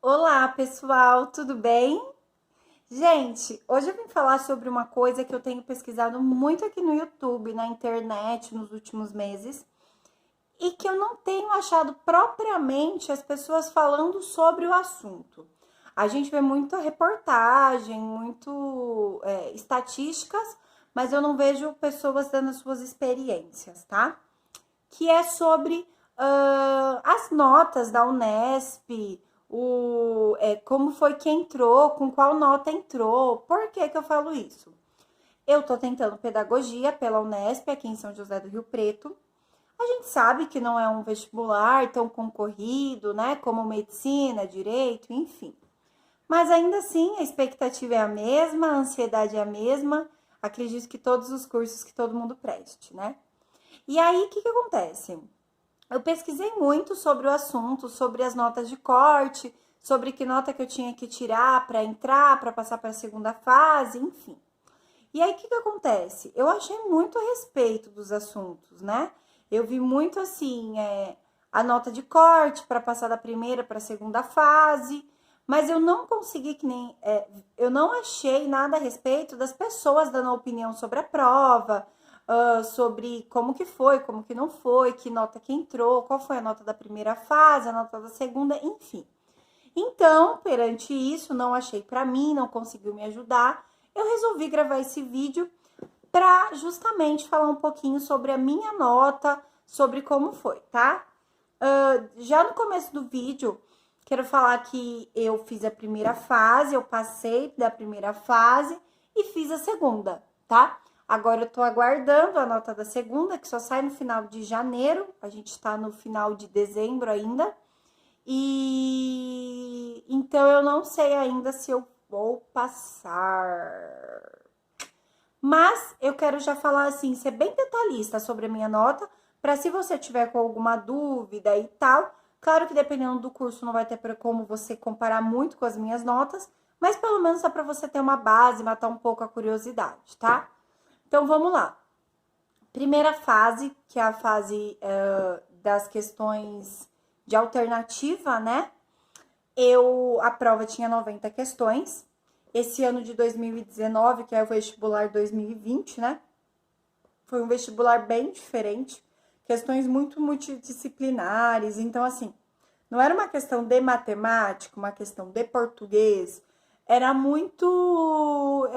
Olá, pessoal, tudo bem? Gente, hoje eu vim falar sobre uma coisa que eu tenho pesquisado muito aqui no YouTube, na internet, nos últimos meses, e que eu não tenho achado propriamente as pessoas falando sobre o assunto. A gente vê muita reportagem, muito estatísticas, mas eu não vejo pessoas dando as suas experiências, tá? Que é sobre as notas da Unesp, como foi que entrou, com qual nota entrou. Por que que eu falo isso? Eu estou tentando pedagogia pela Unesp, aqui em São José do Rio Preto. A gente sabe que não é um vestibular tão concorrido, né, como medicina, direito, enfim. Mas ainda assim, a expectativa é a mesma, a ansiedade é a mesma. Acredito que todos os cursos que todo mundo preste, né? E aí, o que que acontece? Eu pesquisei muito sobre o assunto, sobre as notas de corte, sobre que nota que eu tinha que tirar para entrar, para passar para a segunda fase, enfim. E aí, o que que acontece? Eu achei muito a respeito dos assuntos, né? Eu vi muito assim, a nota de corte para passar da primeira para a segunda fase, mas eu não consegui eu não achei nada a respeito das pessoas dando opinião sobre a prova, sobre como que foi, como que não foi, que nota que entrou, qual foi a nota da primeira fase, a nota da segunda, enfim. Então, perante isso, não achei para mim, não conseguiu me ajudar. Eu resolvi gravar esse vídeo para justamente falar um pouquinho sobre a minha nota, sobre como foi, tá? Já no começo do vídeo, quero falar que eu fiz a primeira fase, eu passei da primeira fase e fiz a segunda, tá? Agora eu tô aguardando a nota da segunda, que só sai no final de janeiro, a gente tá no final de dezembro ainda. E então eu não sei ainda se eu vou passar. Mas eu quero já falar assim, ser bem detalhista sobre a minha nota, para se você tiver com alguma dúvida e tal, claro que dependendo do curso não vai ter como você comparar muito com as minhas notas, mas pelo menos dá para você ter uma base, matar um pouco a curiosidade, tá? Então vamos lá. Primeira fase, que é a fase das questões de alternativa, né? A prova tinha 90 questões. Esse ano de 2019, que é o vestibular 2020, né? Foi um vestibular bem diferente, questões muito multidisciplinares. Então, assim, não era uma questão de matemática, uma questão de português, era muito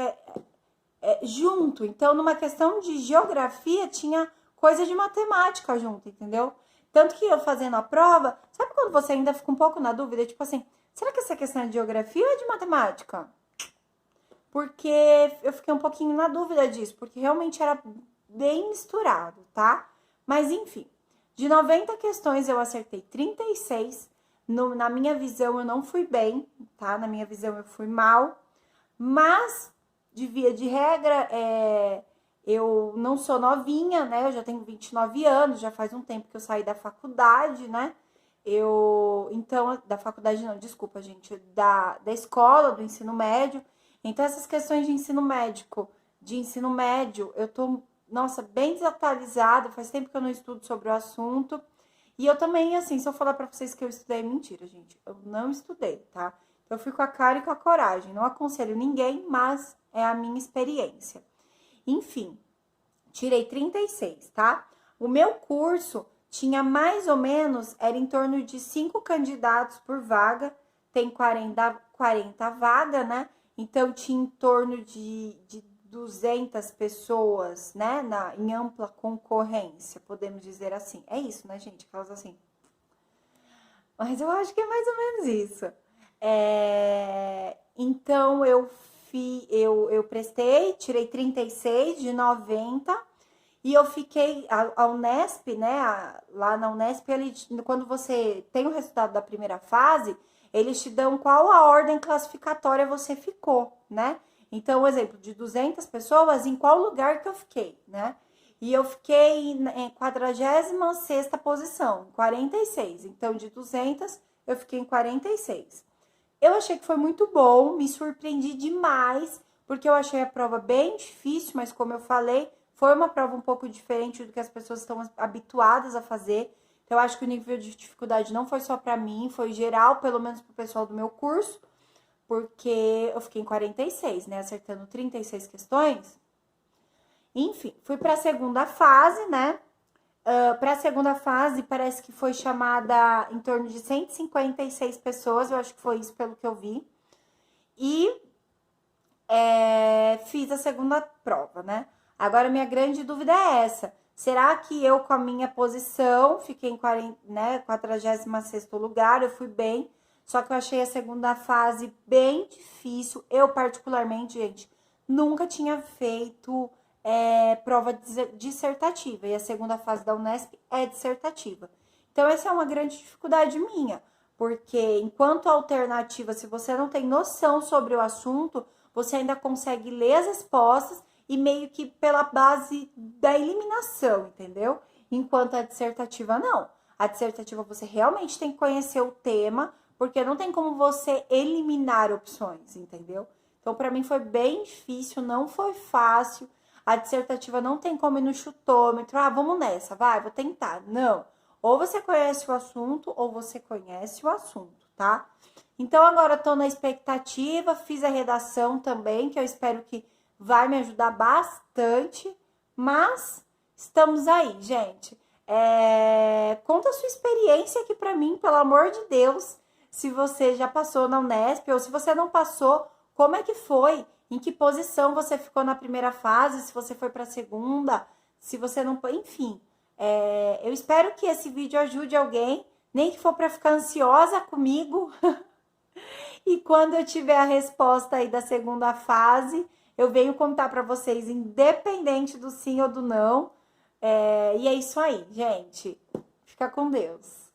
junto. Então, numa questão de geografia, tinha coisa de matemática junto, entendeu? Tanto que eu fazendo a prova, sabe quando você ainda fica um pouco na dúvida? Tipo assim, será que essa questão é de geografia ou é de matemática? Porque eu fiquei um pouquinho na dúvida disso, porque realmente era bem misturado, tá? Mas enfim, de 90 questões eu acertei 36. Na minha visão eu não fui bem, tá? Na minha visão eu fui mal, mas de via de regra, eu não sou novinha, né? Eu já tenho 29 anos, já faz um tempo que eu saí da faculdade, né? Então, da faculdade não, desculpa, gente, da escola, do ensino médio. Então, essas questões de ensino médio, eu tô, nossa, bem desatualizada, faz tempo que eu não estudo sobre o assunto. E eu também, assim, se eu falar pra vocês que eu estudei, é mentira, gente. Eu não estudei, tá? Eu fui com a cara e com a coragem. Não aconselho ninguém, mas é a minha experiência. Enfim, tirei 36, tá? O meu curso tinha mais ou menos, era em torno de 5 candidatos por vaga, tem 40 vagas, né? Então tinha em torno de 200 pessoas, né? Em ampla concorrência, podemos dizer assim. É isso, né, gente? Aquelas assim. Mas eu acho que é mais ou menos isso. Então eu prestei, tirei 36 de 90 e eu fiquei, a Unesp, né? Lá na Unesp, quando você tem o resultado da primeira fase, eles te dão qual a ordem classificatória você ficou, né? Então, o exemplo de 200 pessoas, em qual lugar que eu fiquei, né? E eu fiquei em 46ª posição, 46. Então, de 200, eu fiquei em 46. Eu achei que foi muito bom, me surpreendi demais, porque eu achei a prova bem difícil, mas como eu falei, foi uma prova um pouco diferente do que as pessoas estão habituadas a fazer. Então, eu acho que o nível de dificuldade não foi só pra mim, foi geral, pelo menos pro pessoal do meu curso, porque eu fiquei em 46, né? Acertando 36 questões. Enfim, fui pra segunda fase, né? Para a segunda fase, parece que foi chamada em torno de 156 pessoas, eu acho que foi isso pelo que eu vi. E fiz a segunda prova, né? Agora, minha grande dúvida é essa. Será que eu, com a minha posição, fiquei em 46º lugar, eu fui bem, só que eu achei a segunda fase bem difícil. Eu, particularmente, gente, nunca tinha feito prova dissertativa, e a segunda fase da Unesp é dissertativa. Então, essa é uma grande dificuldade minha, porque enquanto alternativa, se você não tem noção sobre o assunto, você ainda consegue ler as respostas e meio que pela base da eliminação, entendeu? Enquanto a dissertativa não. A dissertativa você realmente tem que conhecer o tema, porque não tem como você eliminar opções, entendeu? Então, para mim foi bem difícil, não foi fácil. A dissertativa não tem como ir no chutômetro. Ah, vamos nessa, vai, vou tentar. Não. Ou você conhece o assunto, ou você conhece o assunto, tá? Então, agora eu tô na expectativa, fiz a redação também, que eu espero que vai me ajudar bastante, mas estamos aí, gente. Conta a sua experiência aqui pra mim, pelo amor de Deus, se você já passou na Unesp, ou se você não passou, como é que foi? Em que posição você ficou na primeira fase, se você foi pra segunda, se você não... Enfim, eu espero que esse vídeo ajude alguém, nem que for pra ficar ansiosa comigo. E quando eu tiver a resposta aí da segunda fase, eu venho contar para vocês, independente do sim ou do não. E é isso aí, gente. Fica com Deus.